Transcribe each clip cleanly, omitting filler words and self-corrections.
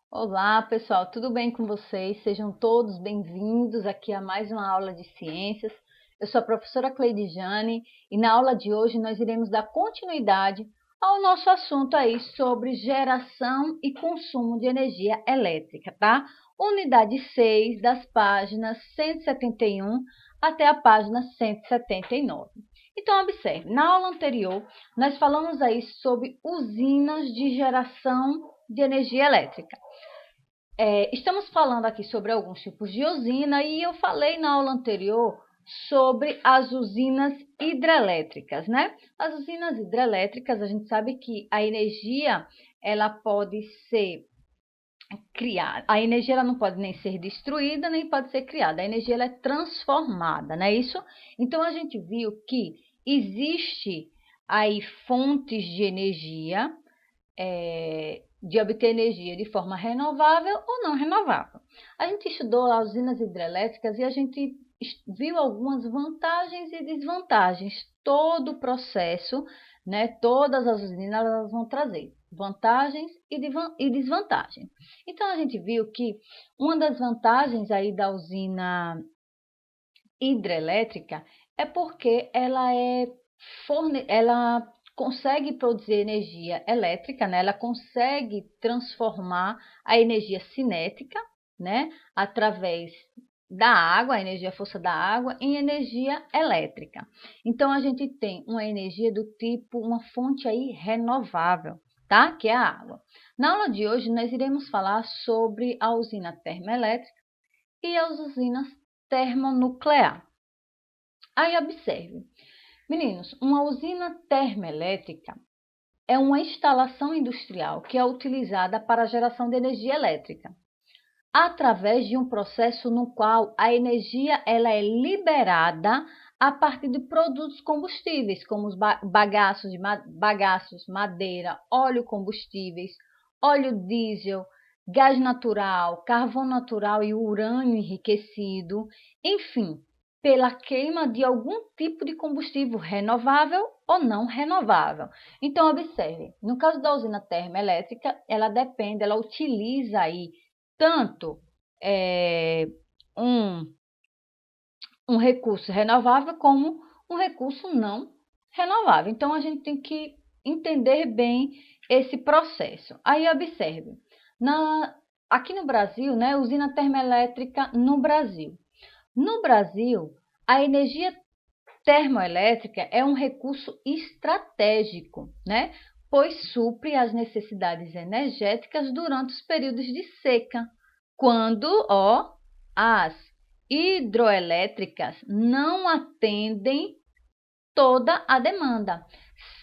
Olá, pessoal, tudo bem com vocês? Sejam todos bem-vindos aqui a mais uma aula de ciências. Eu sou a professora Cleide Jane e na aula de hoje nós iremos dar continuidade ao nosso assunto aí sobre geração e consumo de energia elétrica, tá? Unidade 6 das páginas 171 até a página 179. Então, observe, na aula anterior nós falamos aí sobre usinas de geração de energia elétrica. Estamos falando aqui sobre alguns tipos de usina e eu falei na aula anterior sobre as usinas hidrelétricas, né? As usinas hidrelétricas, a gente sabe que a energia, ela pode ser criada, a energia ela não pode nem ser destruída, nem pode ser criada, a energia ela é transformada, não é isso? Então, a gente viu que existe aí fontes de energia, de obter energia de forma renovável ou não renovável. A gente estudou as usinas hidrelétricas e a gente viu algumas vantagens e desvantagens. Todo o processo, né, todas as usinas elas vão trazer vantagens e desvantagens. Então, a gente viu que uma das vantagens aí da usina hidrelétrica é porque ela consegue produzir energia elétrica, né? Ela consegue transformar a energia cinética, né? Através da água, a energia força da água, em energia elétrica. Então, a gente tem uma energia do tipo, uma fonte aí renovável, tá? Que é a água. Na aula de hoje, nós iremos falar sobre a usina termoelétrica e as usinas termonuclear. Aí, observe. Meninos, uma usina termoelétrica é uma instalação industrial que é utilizada para a geração de energia elétrica, através de um processo no qual a energia ela é liberada a partir de produtos combustíveis, como os bagaços, madeira, óleo combustíveis, óleo diesel, gás natural, carvão natural e urânio enriquecido, enfim, pela queima de algum tipo de combustível renovável ou não renovável. Então, observe, no caso da usina termoelétrica, ela utiliza aí tanto um recurso renovável como um recurso não renovável. Então, a gente tem que entender bem esse processo. Aí, observe, aqui no Brasil, né, usina termoelétrica no Brasil. No Brasil, a energia termoelétrica é um recurso estratégico, né? Pois supre as necessidades energéticas durante os períodos de seca, quando as hidroelétricas não atendem toda a demanda.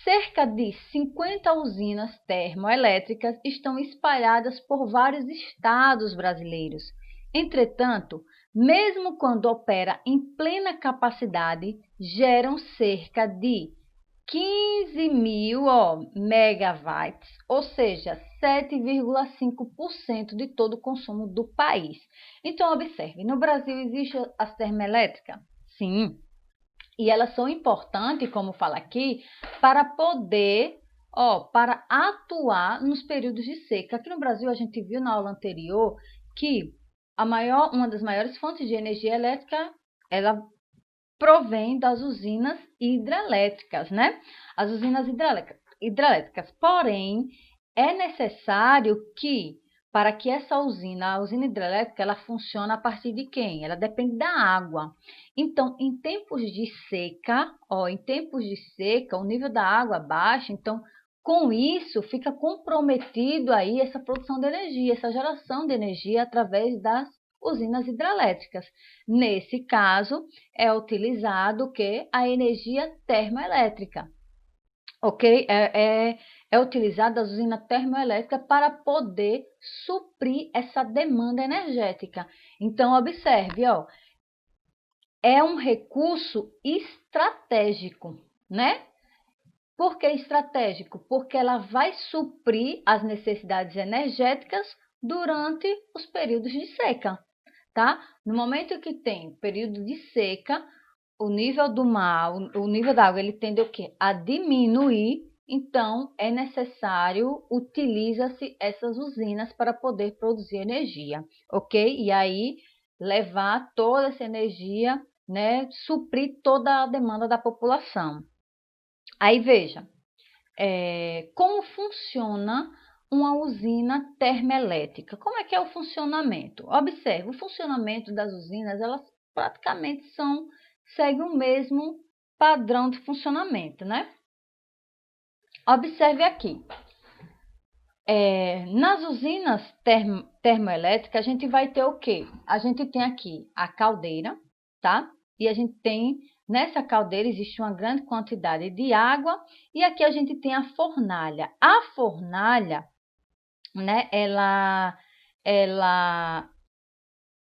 Cerca de 50 usinas termoelétricas estão espalhadas por vários estados brasileiros. Entretanto, mesmo quando opera em plena capacidade, geram cerca de 15 mil megawatts, ou seja, 7,5% de todo o consumo do país. Então, observe, no Brasil existe as termoelétricas? Sim. E elas são importantes, como fala aqui, para poder, para atuar nos períodos de seca. Aqui no Brasil, a gente viu na aula anterior que uma das maiores fontes de energia elétrica, ela provém das usinas hidrelétricas, né? As usinas hidrelétricas. Porém, é necessário que, para que essa usina, a usina hidrelétrica, ela funcione a partir de quem? Ela depende da água. Então, em tempos de seca, o nível da água baixa, então, com isso, fica comprometido aí essa produção de energia, essa geração de energia através das usinas hidrelétricas. Nesse caso, é utilizado o quê? A energia termoelétrica, ok? É utilizada a usina termoelétrica para poder suprir essa demanda energética. Então, observe, é um recurso estratégico, né? Por que estratégico? Porque ela vai suprir as necessidades energéticas durante os períodos de seca. tá? No momento que tem período de seca, o nível do mar, o nível da água, ele tende o quê? A diminuir, então é necessário, utiliza-se essas usinas para poder produzir energia, ok? E aí levar toda essa energia, né, suprir toda a demanda da população. Aí veja, como funciona uma usina termoelétrica. Como é que é o funcionamento? Observe, o funcionamento das usinas, elas praticamente seguem o mesmo padrão de funcionamento, né? Observe aqui. Nas usinas termoelétricas, a gente vai ter o quê? A gente tem aqui a caldeira, tá? E a gente tem, nessa caldeira existe uma grande quantidade de água, e aqui a gente tem a fornalha. A fornalha, né, ela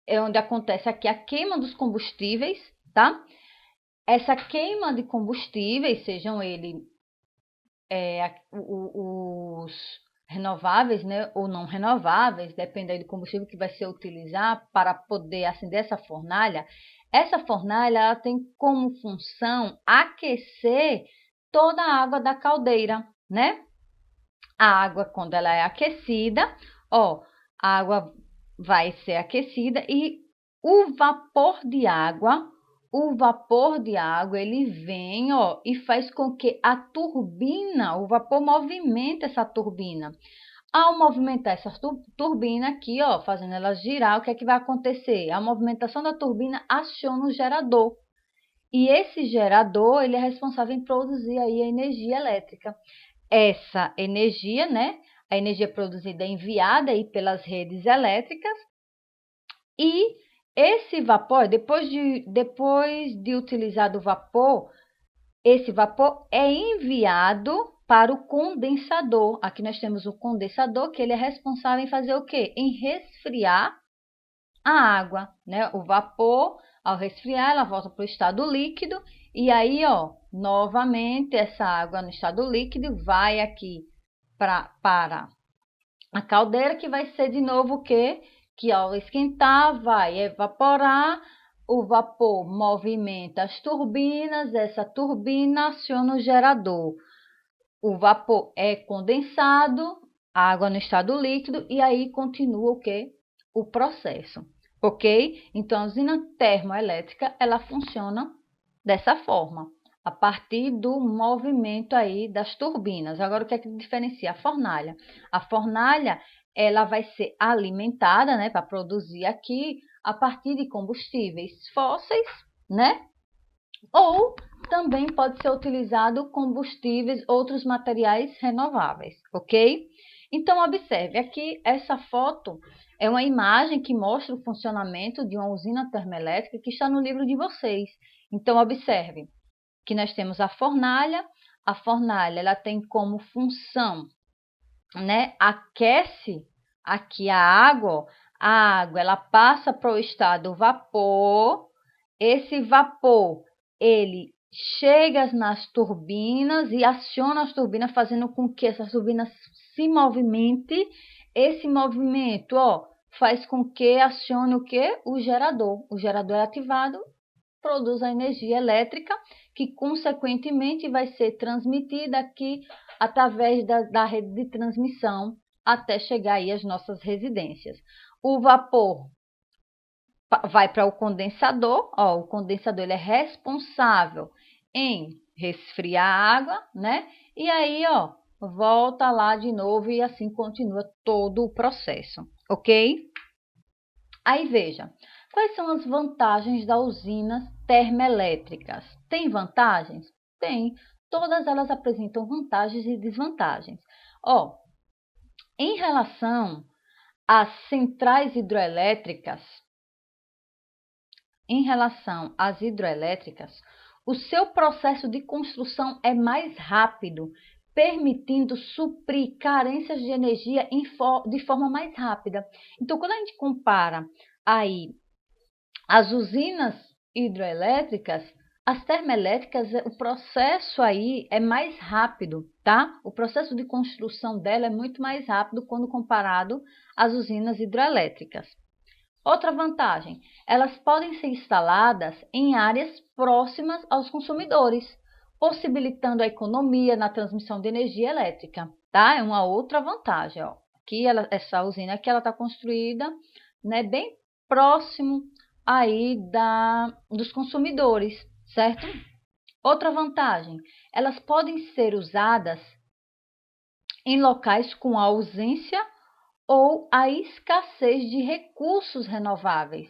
é onde acontece aqui a queima dos combustíveis, tá? Essa queima de combustíveis, sejam eles os renováveis, né, ou não renováveis, depende do combustível que vai ser utilizar para poder acender essa fornalha. Essa fornalha ela tem como função aquecer toda a água da caldeira, né? A água, quando ela é aquecida, ó, a água vai ser aquecida e o vapor de água, ele vem, ó, e faz com que a turbina, o vapor movimenta essa turbina. Ao movimentar essa turbina aqui, ó, fazendo ela girar, o que é que vai acontecer? A movimentação da turbina aciona o gerador. E esse gerador, ele é responsável em produzir aí a energia elétrica. Essa energia, né? A energia produzida é enviada aí pelas redes elétricas e esse vapor, depois de utilizado o vapor, esse vapor é enviado para o condensador. Aqui nós temos o condensador, que ele é responsável em fazer o quê? Em resfriar a água, né? O vapor, ao resfriar, ela volta para o estado líquido e aí, ó, novamente essa água no estado líquido vai aqui para a caldeira, que vai ser de novo o quê? Que ao esquentar vai evaporar, o vapor movimenta as turbinas, essa turbina aciona o gerador. O vapor é condensado, água no estado líquido, e aí continua o quê? O processo, ok? Então, a usina termoelétrica, ela funciona dessa forma, a partir do movimento aí das turbinas. Agora, o que é que diferencia a fornalha? A fornalha, ela vai ser alimentada, né, para produzir aqui, a partir de combustíveis fósseis, né? Ou também pode ser utilizado combustíveis, outros materiais renováveis, ok? Então, observe, aqui essa foto é uma imagem que mostra o funcionamento de uma usina termoelétrica que está no livro de vocês. Então, observe que nós temos a fornalha ela tem como função, né, aquece aqui a água ela passa para o estado vapor, esse vapor ele chega nas turbinas e aciona as turbinas, fazendo com que essas turbinas se movimentem. Esse movimento, ó, faz com que acione o quê? O gerador. O gerador é ativado, produz a energia elétrica, que consequentemente vai ser transmitida aqui através da rede de transmissão até chegar aí às nossas residências. O vapor vai para o condensador, ó, o condensador ele é responsável em resfriar a água, né? E aí, ó, volta lá de novo e assim continua todo o processo, ok? Aí veja, quais são as vantagens das usinas termoelétricas? Tem vantagens? Tem. Todas elas apresentam vantagens e desvantagens. Ó, em relação às centrais hidroelétricas, o seu processo de construção é mais rápido, permitindo suprir carências de energia de forma mais rápida. Então, quando a gente compara aí as usinas hidroelétricas, as termoelétricas, o processo aí é mais rápido, tá? O processo de construção dela é muito mais rápido quando comparado às usinas hidroelétricas. Outra vantagem, elas podem ser instaladas em áreas próximas aos consumidores, possibilitando a economia na transmissão de energia elétrica, tá? É uma outra vantagem, ó. Aqui essa usina aqui ela está construída, né, bem próximo aí dos consumidores, certo? Outra vantagem, elas podem ser usadas em locais com ausência ou a escassez de recursos renováveis,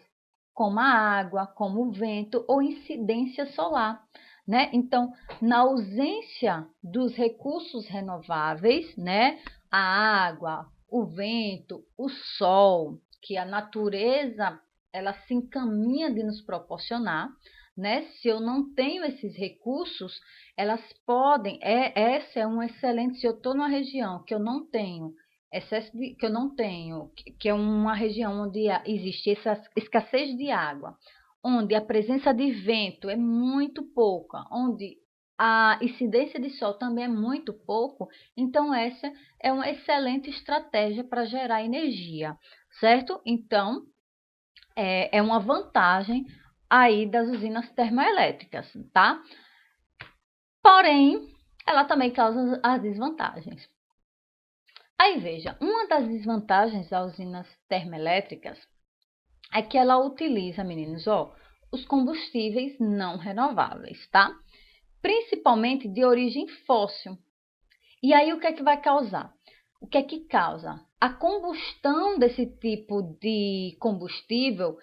como a água, como o vento ou incidência solar, né? Então, na ausência dos recursos renováveis, né? A água, o vento, o sol, que a natureza ela se encaminha de nos proporcionar, né? Se eu não tenho esses recursos, elas podem, essa é um excelente, se eu estou numa região que eu não tenho que eu não tenho, que é uma região onde existe essa escassez de água, onde a presença de vento é muito pouca, onde a incidência de sol também é muito pouco, então essa é uma excelente estratégia para gerar energia, certo? Então, é uma vantagem aí das usinas termoelétricas, tá? Porém, ela também causa as desvantagens. Aí veja, uma das desvantagens das usinas termoelétricas é que ela utiliza, meninos, ó, os combustíveis não renováveis, tá? Principalmente de origem fóssil. E aí o que é que vai causar? O que é que causa? A combustão desse tipo de combustível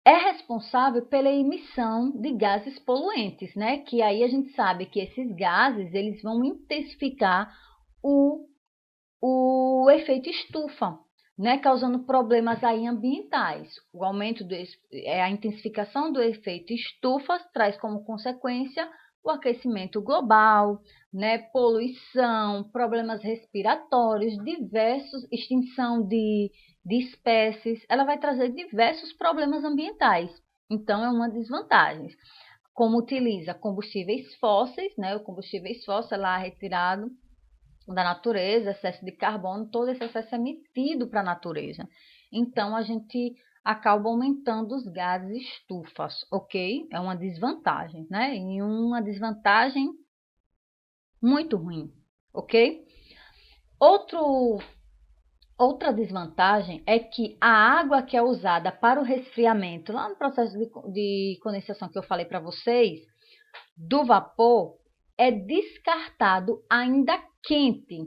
é responsável pela emissão de gases poluentes, né? Que aí a gente sabe que esses gases, eles vão intensificar o efeito estufa, né, causando problemas aí ambientais. O aumento a intensificação do efeito estufa traz como consequência o aquecimento global, né, poluição, problemas respiratórios, extinção de espécies. Ela vai trazer diversos problemas ambientais. Então, é uma desvantagem. Como utiliza combustíveis fósseis, né, o combustíveis fóssil lá retirado da natureza, excesso de carbono, todo esse excesso é emitido para a natureza. Então, a gente acaba aumentando os gases estufas, ok? É uma desvantagem, né? E uma desvantagem muito ruim, ok? Outra desvantagem é que a água que é usada para o resfriamento, lá no processo de condensação que eu falei para vocês, do vapor, é descartado ainda quente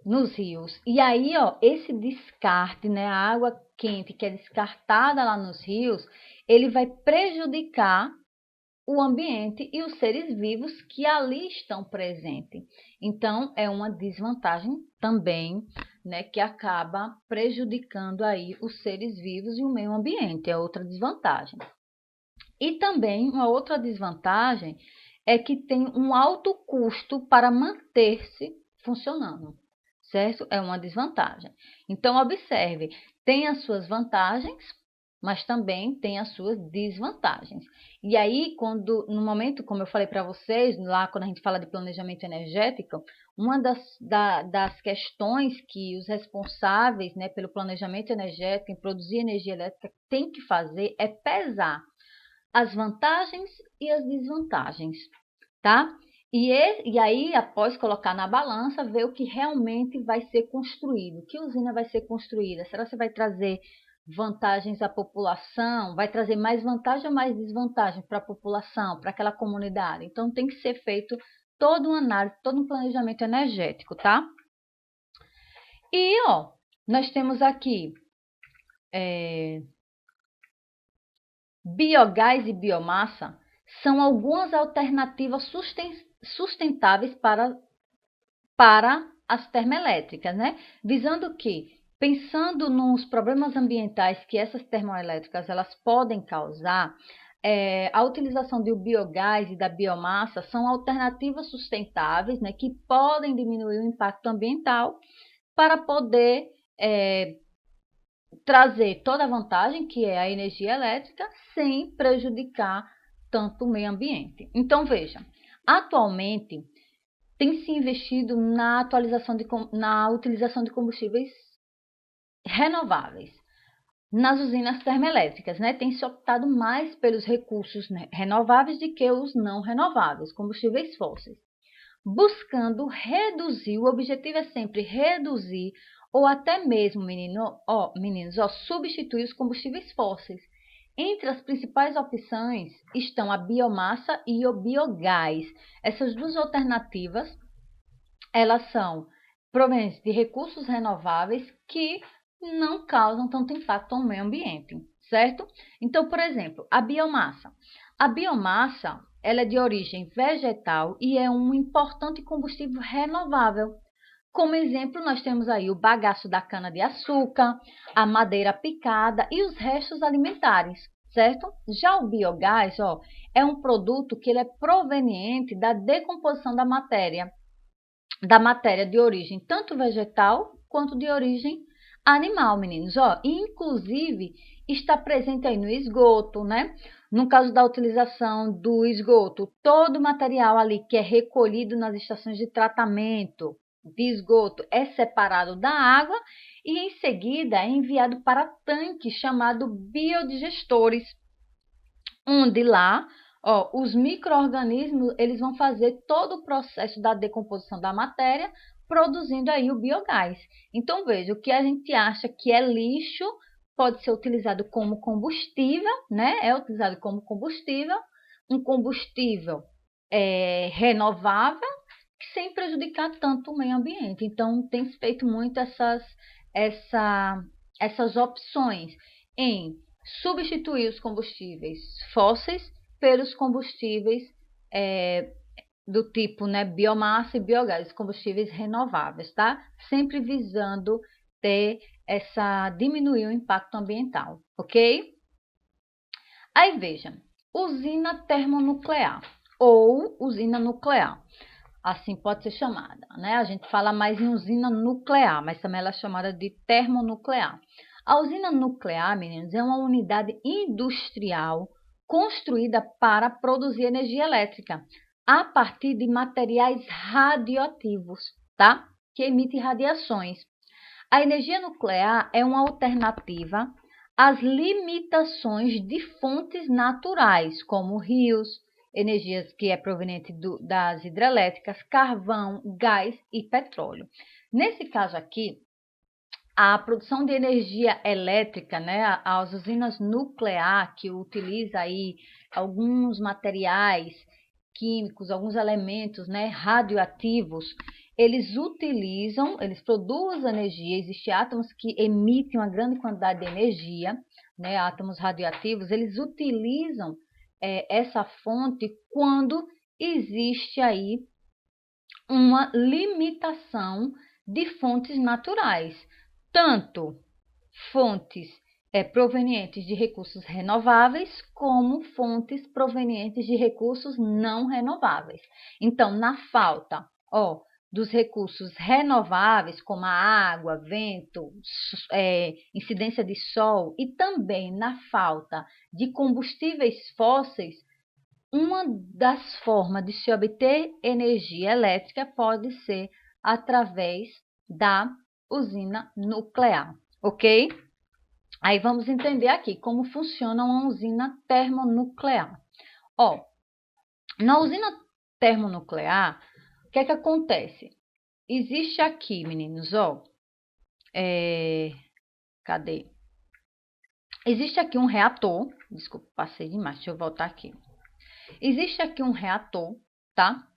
nos rios. E aí, ó, esse descarte, né, a água quente que é descartada lá nos rios, ele vai prejudicar o ambiente e os seres vivos que ali estão presentes. Então, é uma desvantagem também, né, que acaba prejudicando aí os seres vivos e o meio ambiente, é outra desvantagem. E também uma outra desvantagem é que tem um alto custo para manter-se funcionando, certo? É uma desvantagem. Então, observe, tem as suas vantagens, mas também tem as suas desvantagens. E aí, no momento, como eu falei para vocês, lá quando a gente fala de planejamento energético, uma das questões que os responsáveis, né, pelo planejamento energético, em produzir energia elétrica, têm que fazer é pesar as vantagens e as desvantagens, tá? E aí, após colocar na balança, ver o que realmente vai ser construído. Que usina vai ser construída? Será que vai trazer vantagens à população? Vai trazer mais vantagem ou mais desvantagem para a população, para aquela comunidade? Então, tem que ser feito toda uma análise, todo um planejamento energético, tá? E, ó, nós temos aqui biogás e biomassa são algumas alternativas sustentáveis para as termoelétricas, né? Visando que, pensando nos problemas ambientais que essas termoelétricas elas podem causar, a utilização do biogás e da biomassa são alternativas sustentáveis, né, que podem diminuir o impacto ambiental para poder trazer toda a vantagem, que é a energia elétrica, sem prejudicar tanto o meio ambiente. Então, veja, atualmente tem se investido na utilização de combustíveis renováveis. nas usinas termoelétricas, né? Tem se optado mais pelos recursos, né, renováveis do que os não renováveis, combustíveis fósseis, buscando reduzir, o objetivo é sempre reduzir ou até mesmo, meninos, substituir os combustíveis fósseis. Entre as principais opções estão a biomassa e o biogás. Essas duas alternativas, elas são provenientes de recursos renováveis que não causam tanto impacto ao meio ambiente, certo? Então, por exemplo, a biomassa. A biomassa, ela é de origem vegetal e é um importante combustível renovável. Como exemplo, nós temos aí o bagaço da cana-de-açúcar, a madeira picada e os restos alimentares, certo? Já o biogás, é um produto que ele é proveniente da decomposição da matéria de origem tanto vegetal quanto de origem animal, meninos. Inclusive está presente aí no esgoto, né? No caso da utilização do esgoto, todo o material ali que é recolhido nas estações de tratamento de esgoto é separado da água e em seguida é enviado para tanques chamados biodigestores, onde lá, os micro-organismos, eles vão fazer todo o processo da decomposição da matéria, produzindo aí o biogás. Então, veja, o que a gente acha que é lixo pode ser utilizado como combustível, né? É utilizado como combustível, um combustível renovável, sem prejudicar tanto o meio ambiente. Então, tem se feito muito essas opções em substituir os combustíveis fósseis pelos combustíveis do tipo, né, biomassa e biogás, combustíveis renováveis, tá? Sempre visando diminuir o impacto ambiental, ok? Aí veja, usina termonuclear ou usina nuclear, assim pode ser chamada, né? A gente fala mais em usina nuclear, mas também ela é chamada de termonuclear. A usina nuclear, meninos, é uma unidade industrial construída para produzir energia elétrica a partir de materiais radioativos, tá? Que emitem radiações. A energia nuclear é uma alternativa às limitações de fontes naturais, como rios, energias que é proveniente das hidrelétricas, carvão, gás e petróleo. Nesse caso aqui, a produção de energia elétrica, né, as usinas nuclear que utiliza aí alguns materiais químicos, alguns elementos, né, radioativos, eles produzem energia, existem átomos que emitem uma grande quantidade de energia, né, átomos radioativos, eles utilizam essa fonte quando existe aí uma limitação de fontes naturais, tanto fontes provenientes de recursos renováveis, como fontes provenientes de recursos não renováveis. Então, na falta, dos recursos renováveis, como a água, vento, incidência de sol, e também na falta de combustíveis fósseis, uma das formas de se obter energia elétrica pode ser através da usina nuclear, ok? Aí vamos entender aqui como funciona uma usina termonuclear. Na usina termonuclear, o que é que acontece? Existe aqui, meninos, cadê? Existe aqui um reator, desculpa, passei demais, deixa eu voltar aqui. Existe aqui um reator, tá?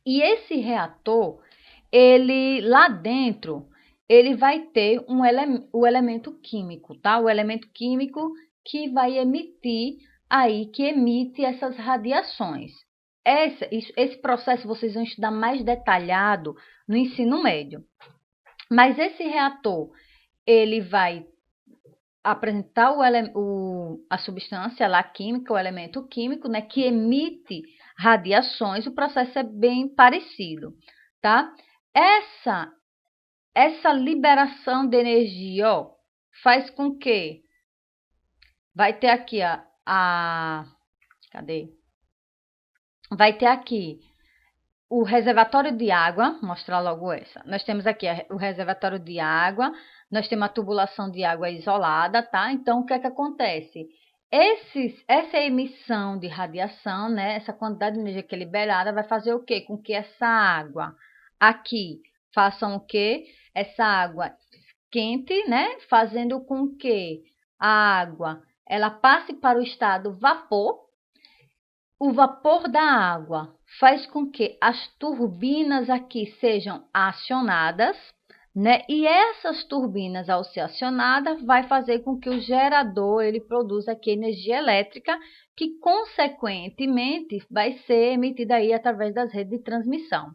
E esse reator, ele lá dentro, ele vai ter o elemento químico, tá? O elemento químico que vai que emite essas radiações. Esse processo vocês vão estudar mais detalhado no ensino médio. Mas esse reator, ele vai apresentar a substância lá química, o elemento químico, né, que emite radiações. O processo é bem parecido, tá? Essa liberação de energia, faz com que vai ter aqui cadê? Vai ter aqui o reservatório de água, vou mostrar logo essa. Nós temos aqui o reservatório de água, nós temos a tubulação de água isolada, tá? Então, o que é que acontece? Essa emissão de radiação, né? Essa quantidade de energia que é liberada vai fazer o quê? Com que essa água aqui façam o quê? Essa água quente, né? Fazendo com que a água ela passe para o estado vapor. O vapor da água faz com que as turbinas aqui sejam acionadas, né? E essas turbinas, ao ser acionadas, vai fazer com que o gerador ele produza aqui energia elétrica, que consequentemente vai ser emitida aí através das redes de transmissão.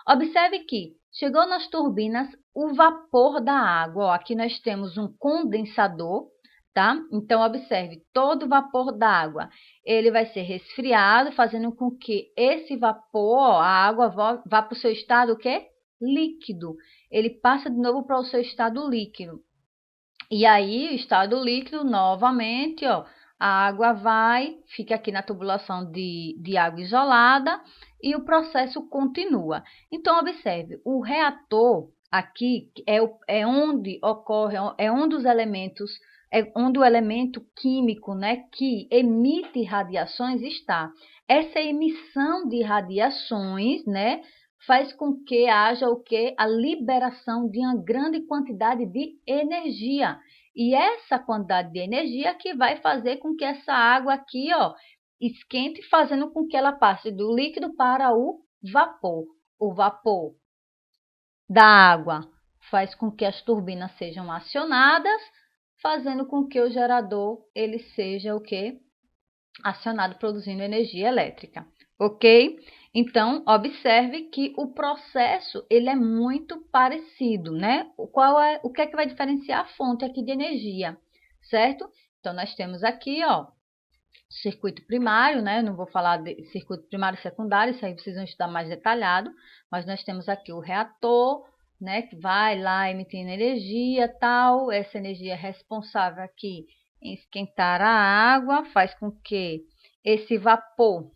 Observe que chegou nas turbinas o vapor da água. Ó, aqui nós temos um condensador, tá? Então observe, todo o vapor da água ele vai ser resfriado, fazendo com que esse vapor, ó, a água vá para o seu estado o quê? Líquido. Ele passa de novo para o seu estado líquido. E aí, o estado líquido, novamente, ó, a água fica aqui na tubulação de água isolada e o processo continua. Então, observe, o reator aqui é onde ocorre, é um dos elementos, é onde o elemento químico, né, que emite radiações está. Essa emissão de radiações, né, faz com que haja o que? A liberação de uma grande quantidade de energia. E essa quantidade de energia que vai fazer com que essa água aqui, ó, esquente, fazendo com que ela passe do líquido para o vapor. O vapor da água faz com que as turbinas sejam acionadas, fazendo com que o gerador ele seja o que? Acionado, produzindo energia elétrica, ok? Então, observe que o processo ele é muito parecido, né? O que é que vai diferenciar a fonte aqui de energia, certo? Então, nós temos aqui, ó, circuito primário, né? Eu não vou falar de circuito primário e secundário, isso aí vocês vão estudar mais detalhado, mas nós temos aqui o reator, né? Que vai lá emitindo energia, tal. Essa energia é responsável aqui em esquentar a água, faz com que esse vapor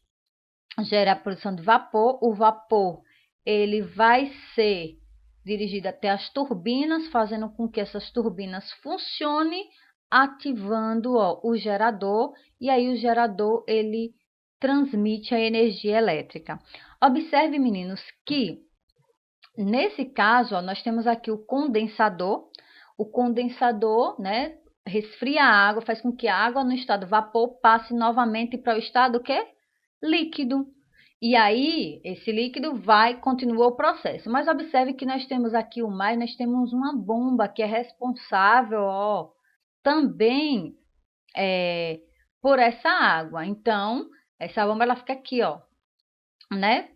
gere a produção de vapor. O vapor ele vai ser dirigido até as turbinas, fazendo com que essas turbinas funcionem, ativando, ó, o gerador, e aí o gerador ele transmite a energia elétrica. Observe, meninos, que nesse caso, ó, nós temos aqui o condensador. O condensador, né, resfria a água, faz com que a água no estado vapor passe novamente para o estado o quê? Líquido. E aí, esse líquido continua o processo. Mas observe que nós temos aqui nós temos uma bomba que é responsável, ó, também por essa água. Então, essa bomba ela fica aqui, ó, né?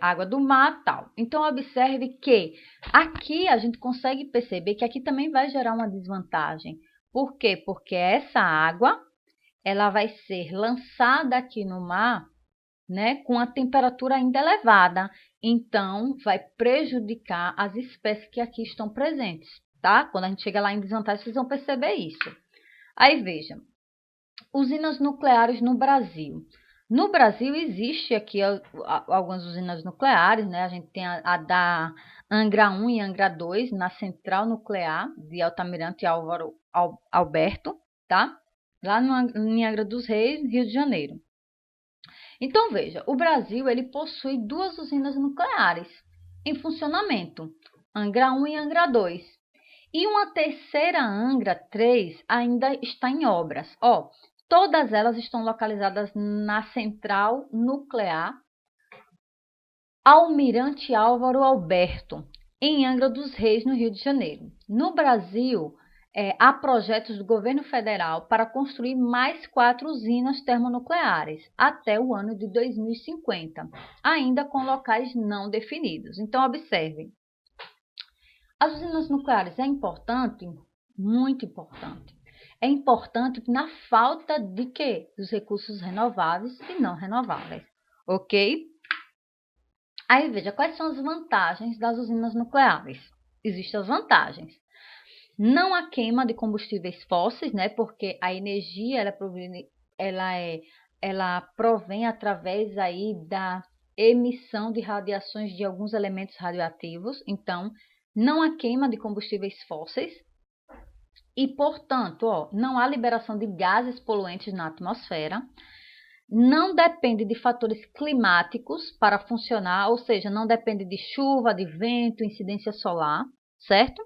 Água do mar, tal. Então, observe que aqui a gente consegue perceber que aqui também vai gerar uma desvantagem. Por quê? Porque essa água, ela vai ser lançada aqui no mar, né, com a temperatura ainda elevada. Então, vai prejudicar as espécies que aqui estão presentes, tá? Quando a gente chega lá em desvantagem, vocês vão perceber isso. Aí, veja, usinas nucleares no Brasil. No Brasil, existe aqui algumas usinas nucleares, né? A gente tem a da Angra 1 e Angra 2, na Central Nuclear de Altamirante e Álvaro Alberto, tá? Lá em Angra dos Reis, Rio de Janeiro. Então, veja, o Brasil ele possui duas usinas nucleares em funcionamento, Angra 1 e Angra 2. E uma terceira Angra 3 ainda está em obras. Ó, todas elas estão localizadas na Central Nuclear Almirante Álvaro Alberto, em Angra dos Reis, no Rio de Janeiro. No Brasil, há projetos do governo federal para construir mais 4 usinas termonucleares até o ano de 2050, ainda com locais não definidos. Então, observem. As usinas nucleares é importante? Muito importante. É importante na falta de quê? Dos recursos renováveis e não renováveis, ok? Aí, veja, quais são as vantagens das usinas nucleares? Existem as vantagens. Não há queima de combustíveis fósseis, né? Porque a energia ela provém através aí da emissão de radiações de alguns elementos radioativos. Então, não há queima de combustíveis fósseis e, portanto, não há liberação de gases poluentes na atmosfera. Não depende de fatores climáticos para funcionar, ou seja, não depende de chuva, de vento, incidência solar, certo?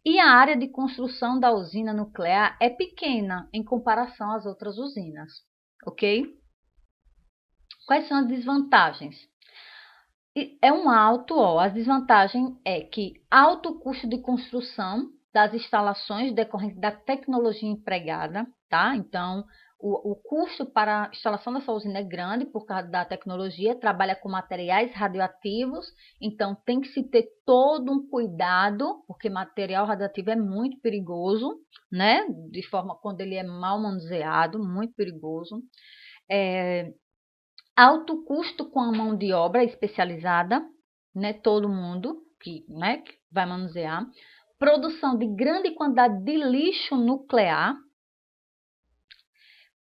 E a área de construção da usina nuclear é pequena em comparação às outras usinas, ok? Quais são as desvantagens? A desvantagem é que alto custo de construção das instalações decorrente da tecnologia empregada, tá? Então, o custo para a instalação dessa usina é grande por causa da tecnologia, trabalha com materiais radioativos, então tem que se ter todo um cuidado, porque material radioativo é muito perigoso, né? De forma quando ele é mal manuseado, muito perigoso. Alto custo com a mão de obra especializada, né? Todo mundo que vai manusear. Produção de grande quantidade de lixo nuclear.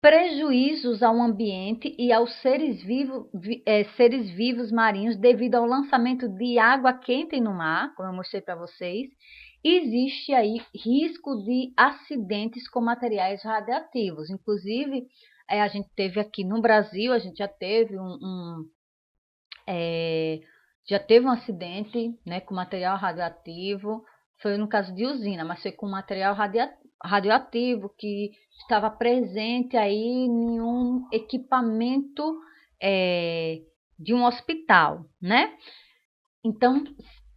Prejuízos ao ambiente e aos seres vivos marinhos devido ao lançamento de água quente no mar, como eu mostrei para vocês. Existe aí risco de acidentes com materiais radioativos. Inclusive, a gente teve aqui no Brasil, a gente já teve um acidente, né, com material radioativo. Foi no caso de usina, mas foi com material radioativo que estava presente aí em um equipamento de um hospital, né? Então,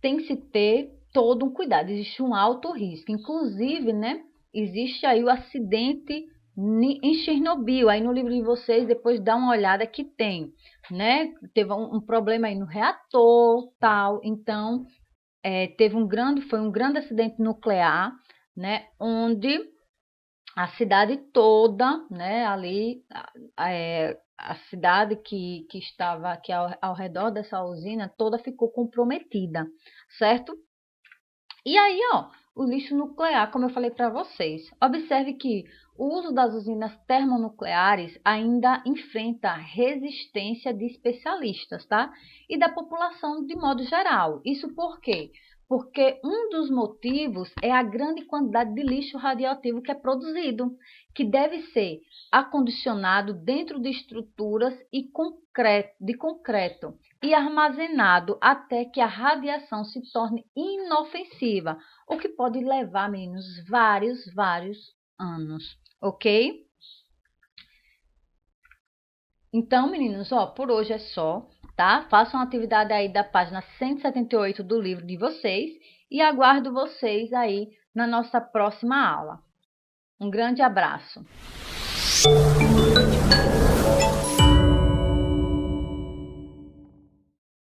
tem que se ter todo um cuidado, existe um alto risco. Inclusive, né, existe aí o acidente em Chernobyl, aí no livro de vocês, depois dá uma olhada que tem, né? Teve um problema aí no reator, tal, então foi um grande acidente nuclear, né, onde a cidade toda, né, ali, a cidade que estava aqui ao redor dessa usina toda ficou comprometida, certo? E aí, o lixo nuclear, como eu falei para vocês, observe que o uso das usinas termonucleares ainda enfrenta resistência de especialistas, tá? E da população de modo geral. Isso por quê? Porque um dos motivos é a grande quantidade de lixo radioativo que é produzido, que deve ser acondicionado dentro de estruturas de concreto e armazenado até que a radiação se torne inofensiva, o que pode levar, meninos, vários anos, ok? Então, meninos, por hoje é só, tá? Façam a atividade aí da página 178 do livro de vocês e aguardo vocês aí na nossa próxima aula. Um grande abraço!